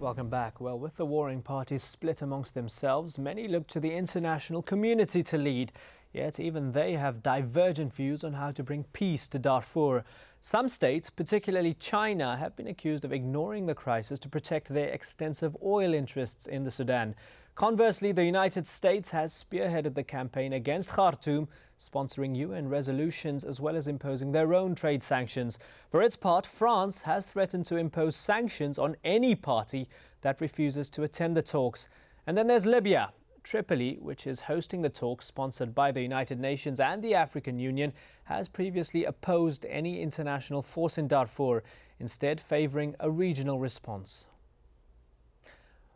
Welcome back. Well, with the warring parties split amongst themselves, many look to the international community to lead. Yet even they have divergent views on how to bring peace to Darfur. Some states, particularly China, have been accused of ignoring the crisis to protect their extensive oil interests in the Sudan. Conversely, the United States has spearheaded the campaign against Khartoum, sponsoring UN resolutions as well as imposing their own trade sanctions. For its part, France has threatened to impose sanctions on any party that refuses to attend the talks. And then there's Libya. Tripoli, which is hosting the talks sponsored by the United Nations and the African Union, has previously opposed any international force in Darfur, instead favouring a regional response.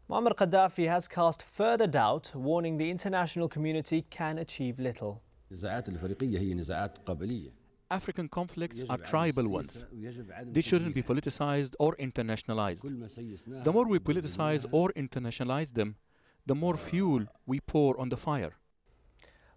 Muammar Gaddafi has cast further doubt, warning the international community can achieve little. African conflicts are tribal ones. They shouldn't be politicized or internationalized. The more we politicize or internationalize them, the more fuel we pour on the fire.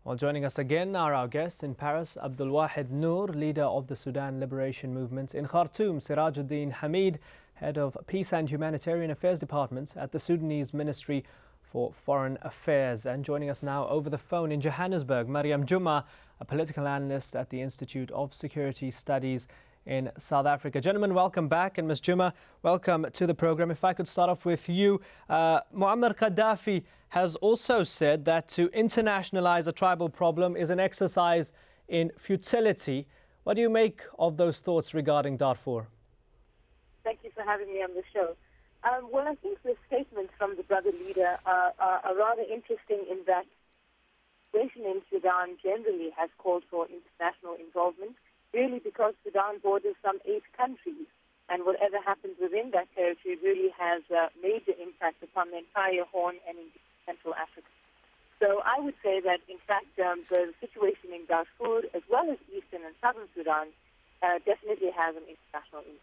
Well, joining us again are our guests in Paris, WAHID Noor, leader of the Sudan Liberation Movement. In Khartoum, Sirajuddin Hamid, head of Peace and Humanitarian Affairs Department at the Sudanese Ministry for Foreign Affairs. And joining us now over the phone in Johannesburg, MARIAM, JOOMA, a political analyst at the Institute of Security Studies in South Africa. Gentlemen, welcome back. And Ms. JOOMA, welcome to the program. If I could start off with you, Muammar Gaddafi has also said that to internationalize a tribal problem is an exercise in futility. What do you make of those thoughts regarding Darfur? Thank you for having me on the show. Well, I think the statements from the brother leader are rather interesting in that the situation in Sudan generally has called for international involvement, really because Sudan borders some 8 countries, and whatever happens within that territory really has a major impact upon the entire Horn and in Central Africa. So I would say that, in fact, the situation in Darfur, as well as Eastern and Southern Sudan, definitely has an international impact.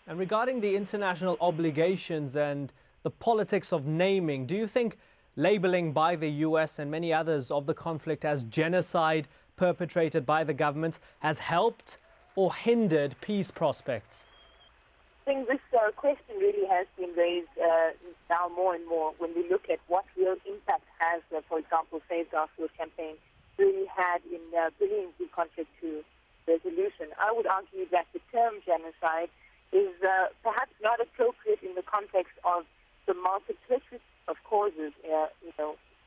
And regarding the international obligations and the politics of naming, do you think labeling by the US and many others of the conflict as genocide perpetrated by the government has helped or hindered peace prospects? I think this question really has been raised now more and more when we look at what real impact has, for example, Save Darfur campaign really had in bringing the conflict to resolution. I would argue that the term genocide is perhaps not appropriate in the context of the multiplicity of causes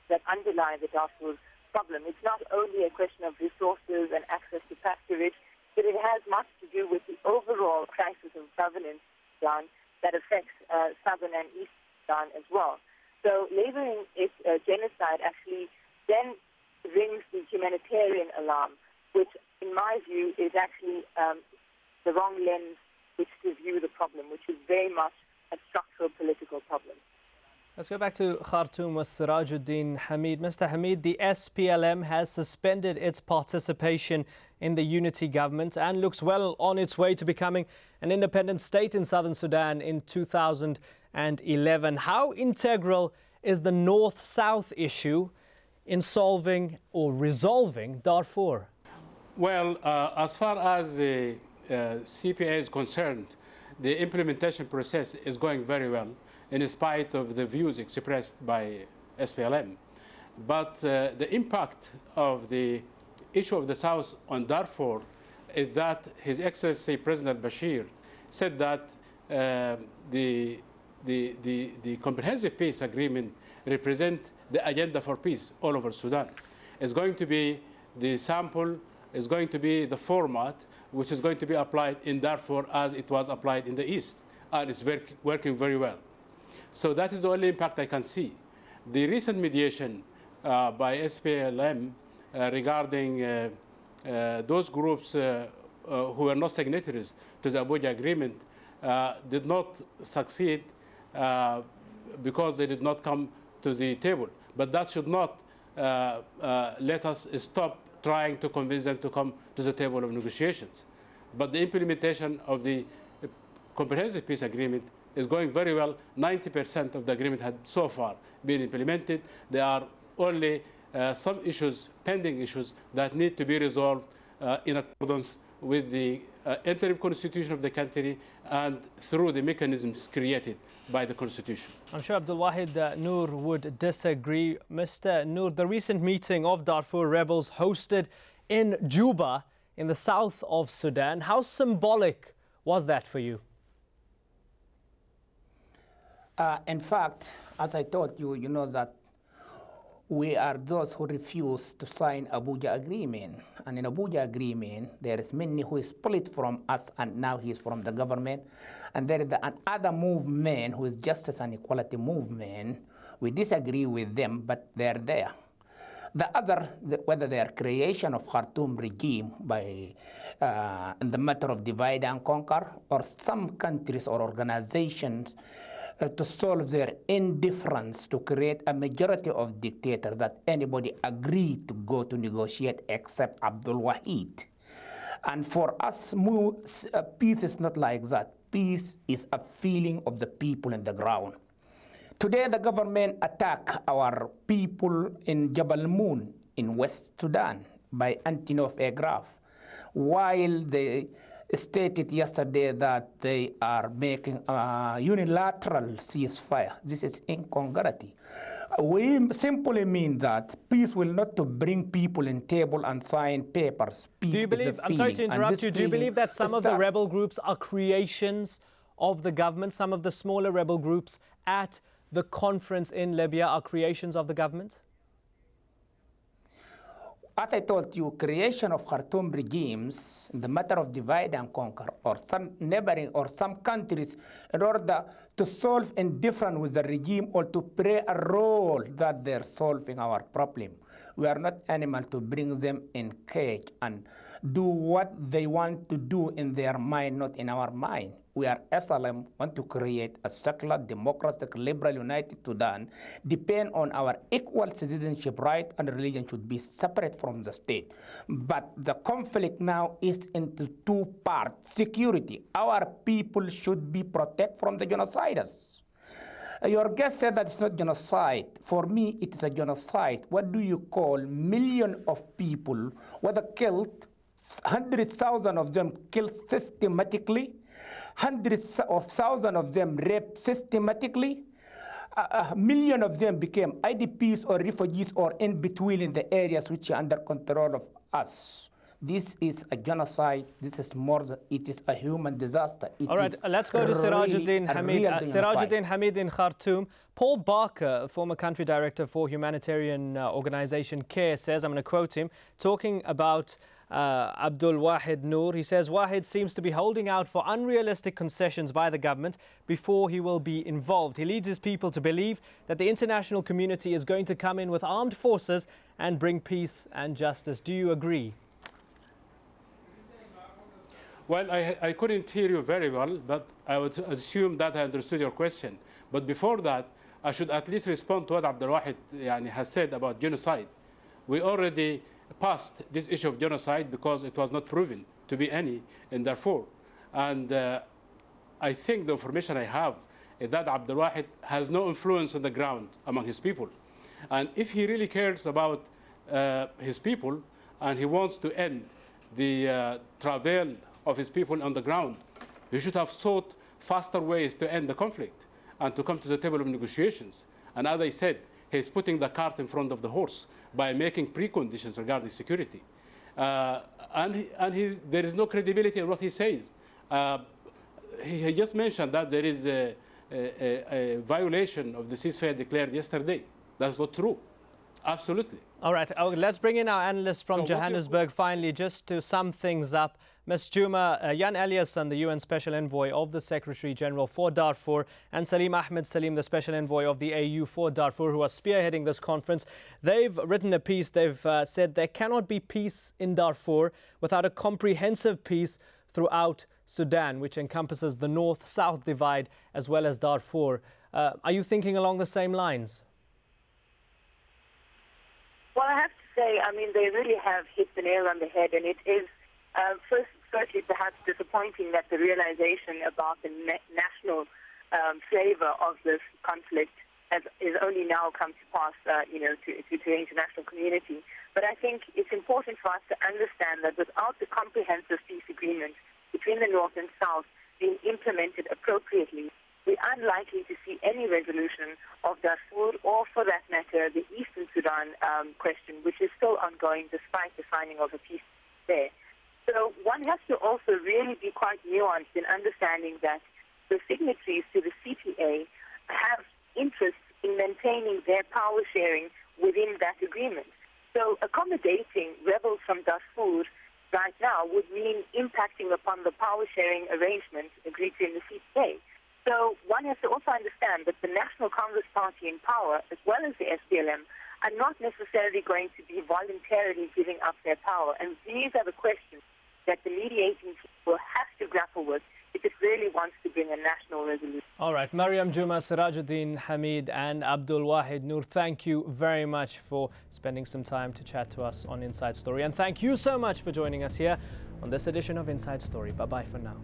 that underlie the Darfur problem. It's not only a question of resources and access to pasturage, but it has much to do with the overall crisis of governance in Sudan that affects southern and eastern Sudan as well. So labeling it genocide actually then rings the humanitarian alarm, which in my view is actually the wrong lens which to view the problem, which is very much a structural political problem. Let's go back to Khartoum with Sirajuddin Hamid. Mr. Hamid, the SPLM has suspended its participation in the unity government and looks well on its way to becoming an independent state in southern Sudan in 2011. How integral is the north-south issue in solving or resolving Darfur? Well, as far as the CPA is concerned, the implementation process is going very well, in spite of the views expressed by SPLM. But the impact of the issue of the South on Darfur is that His Excellency President Bashir said that the comprehensive peace agreement represents the agenda for peace all over Sudan. It's going to be the sample, is going to be the format which is going to be applied in Darfur as it was applied in the East, and it's working very well. So that is the only impact I can see. The recent mediation by SPLM regarding those groups who were not signatories to the Abuja agreement did not succeed because they did not come to the table. But that should not let us stop trying to convince them to come to the table of negotiations. But the implementation of the comprehensive peace agreement is going very well. 90% of the agreement had so far been implemented. There are only some issues, pending issues, that need to be resolved in accordance with the interim constitution of the country and through the mechanisms created by the constitution. I'm sure Abdul Wahid Noor would disagree. Mr. Noor, the recent meeting of Darfur rebels hosted in JOOMA in the south of Sudan, how symbolic was that for you? In fact, as I told you, you know that we are those who refuse to sign Abuja Agreement. And in Abuja Agreement, there is many who is split from us, and now he is from the government. And there is another movement who is Justice and Equality Movement. We disagree with them, but they're there. The other, whether their creation of Khartoum regime by in the matter of divide and conquer, or some countries or organizations to solve their indifference to create a majority of dictators that anybody agreed to go to negotiate except Abdul Wahid. And for us, peace is not like that. Peace is a feeling of the people in the ground. Today, the government attacked our people in Jabal Moon in West Sudan by anti-North aircraft, while they stated yesterday that they are making a unilateral ceasefire. This is incongruity. We simply mean that peace will not to bring people in table and sign papers. Peace do you believe, I'm sorry to interrupt you, do you believe that some of the rebel groups are creations of the government? Some of the smaller rebel groups at the conference in Libya are creations of the government? As I told you, creation of Khartoum regimes, the matter of divide and conquer, or some neighboring or some countries, in order to solve indifference with the regime or to play a role that they're solving our problem. We are not animals to bring them in cage and do what they want to do in their mind, not in our mind. We are SLM, want to create a secular, democratic, liberal, united Sudan, depend on our equal citizenship right, and religion should be separate from the state. But the conflict now is into two parts. Security. Our people should be protected from the genociders. Your guest said that it's not genocide. For me, it is a genocide. What do you call millions of people, whether killed, 100,000 of them killed systematically, hundreds of thousands of them raped systematically, a million of them became IDPs or refugees or in between in the areas which are under control of us. This is a genocide. This is more than, it is a human disaster. All right, let's go to Sirajuddin Hamid. Sirajuddin Hamid in Khartoum. Paul Barker, former country director for humanitarian organization CARE, says, I'm going to quote him, talking about Abdul Wahid Noor. He says, Wahid seems to be holding out for unrealistic concessions by the government before he will be involved. He leads his people to believe that the international community is going to come in with armed forces and bring peace and justice. Do you agree? Well, I couldn't hear you very well, but I would assume that I understood your question. But before that, I should at least respond to what Abdul Wahid has said about genocide. We already passed this issue of genocide because it was not proven to be any in Darfur. And I think the information I have is that Abdul Wahid has no influence on the ground among his people. And if he really cares about his people and he wants to end the travail of his people on the ground, he should have sought faster ways to end the conflict and to come to the table of negotiations. And as I said, he's putting the cart in front of the horse by making preconditions regarding security. There is no credibility in what he says. He just mentioned that there is a violation of the ceasefire declared yesterday. That's not true. Absolutely. All right, let's bring in our analyst from Johannesburg finally, just to sum things up. Ms. JOOMA, Jan Eliasson, the UN Special Envoy of the Secretary General for Darfur, and Salim Ahmed Salim, the Special Envoy of the AU for Darfur, who are spearheading this conference. They've written a piece. They've said there cannot be peace in Darfur without a comprehensive peace throughout Sudan, which encompasses the north-south divide as well as Darfur. Are you thinking along the same lines? Well, I have to say, I mean, they really have hit the nail on the head, and it is, firstly, perhaps disappointing that the realization about the national flavor of this conflict is only now come to pass, to the international community. But I think it's important for us to understand that without the comprehensive peace agreement between in the north and south being implemented appropriately, we're unlikely to see any resolution of Darfur or, for that matter, the Eastern Sudan question, which is still ongoing despite the signing of a peace there. So one has to also really be quite nuanced in understanding that the signatories to the CPA have interests in maintaining their power sharing within that agreement. So accommodating rebels from Darfur right now would mean impacting upon the power sharing arrangement agreed to in the CPA. So one has to also understand that the National Congress Party in power, as well as the SPLM, are not necessarily going to be voluntarily giving up their power. And these are the questions that the mediating team will have to grapple with if it really wants to bring a national resolution. All right, MARIAM, JOOMA, Sirajuddin, Hamid and ABDUL, WAHID, Noor, thank you very much for spending some time to chat to us on Inside Story. And thank you so much for joining us here on this edition of Inside Story. Bye-bye for now.